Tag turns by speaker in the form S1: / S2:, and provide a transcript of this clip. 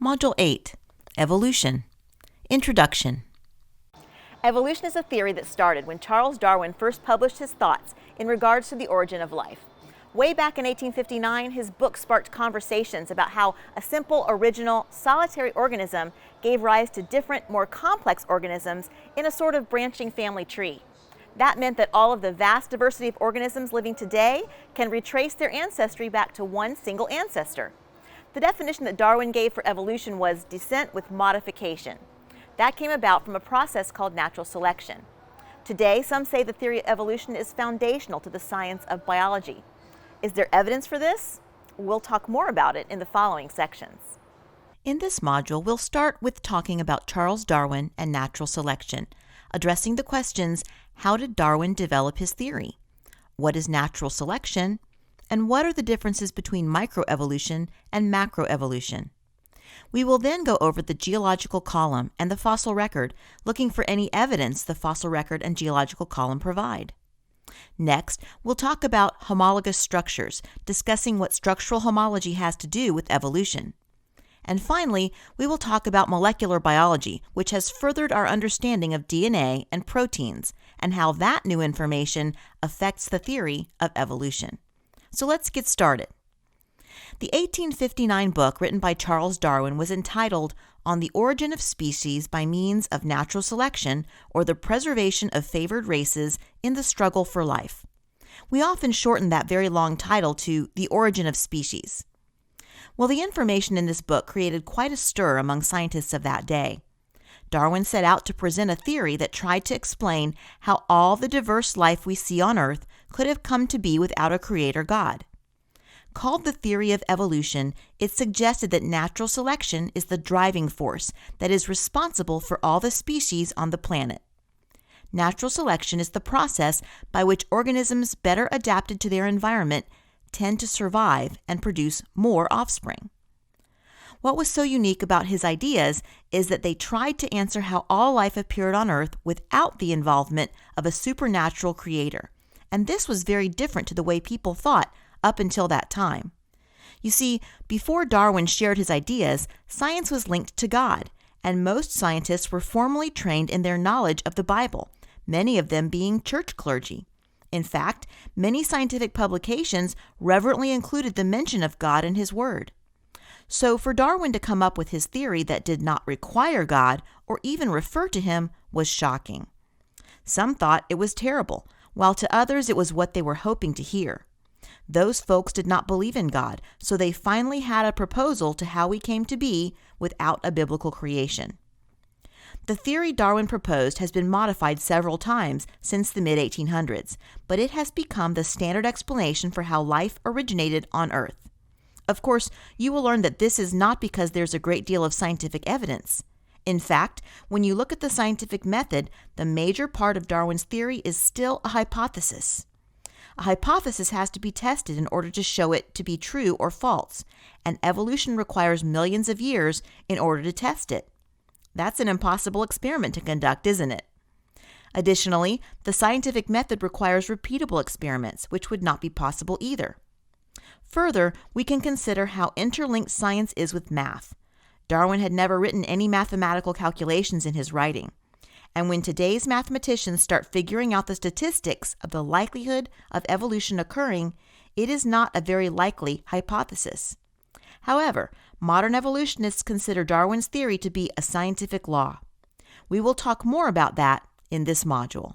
S1: Module 8, Evolution. Introduction.
S2: Evolution is a theory that started when Charles Darwin first published his thoughts in regards to the origin of life. Way back in 1859, his book sparked conversations about how a simple, original, solitary organism gave rise to different, more complex organisms in a sort of branching family tree. That meant that all of the vast diversity of organisms living today can retrace their ancestry back to one single ancestor. The definition that Darwin gave for evolution was descent with modification. That came about from a process called natural selection. Today, some say the theory of evolution is foundational to the science of biology. Is there evidence for this? We'll talk more about it in the following sections.
S1: In this module, we'll start with talking about Charles Darwin and natural selection, addressing the questions, how did Darwin develop his theory? What is natural selection? And what are the differences between microevolution and macroevolution? We will then go over the geological column and the fossil record, looking for any evidence the fossil record and geological column provide. Next, we'll talk about homologous structures, discussing what structural homology has to do with evolution. And finally, we will talk about molecular biology, which has furthered our understanding of DNA and proteins, and how that new information affects the theory of evolution. So let's get started. The 1859 book written by Charles Darwin was entitled On the Origin of Species by Means of Natural Selection, or the Preservation of Favored Races in the Struggle for Life. We often shorten that very long title to The Origin of Species. Well, the information in this book created quite a stir among scientists of that day. Darwin set out to present a theory that tried to explain how all the diverse life we see on Earth could have come to be without a creator God. Called the theory of evolution, it suggested that natural selection is the driving force that is responsible for all the species on the planet. Natural selection is the process by which organisms better adapted to their environment tend to survive and produce more offspring. What was so unique about his ideas is that they tried to answer how all life appeared on Earth without the involvement of a supernatural creator. And this was very different to the way people thought up until that time. You see, before Darwin shared his ideas, science was linked to God, and most scientists were formally trained in their knowledge of the Bible, many of them being church clergy. In fact, many scientific publications reverently included the mention of God in His Word. So for Darwin to come up with his theory that did not require God or even refer to Him was shocking. Some thought it was terrible, while to others it was what they were hoping to hear. Those folks did not believe in God, so they finally had a proposal to how we came to be without a biblical creation. The theory Darwin proposed has been modified several times since the mid-1800s, but it has become the standard explanation for how life originated on Earth. Of course, you will learn that this is not because there's a great deal of scientific evidence. In fact, when you look at the scientific method, the major part of Darwin's theory is still a hypothesis. A hypothesis has to be tested in order to show it to be true or false, and evolution requires millions of years in order to test it. That's an impossible experiment to conduct, isn't it? Additionally, the scientific method requires repeatable experiments, which would not be possible either. Further, we can consider how interlinked science is with math. Darwin had never written any mathematical calculations in his writing. And when today's mathematicians start figuring out the statistics of the likelihood of evolution occurring, it is not a very likely hypothesis. However, modern evolutionists consider Darwin's theory to be a scientific law. We will talk more about that in this module.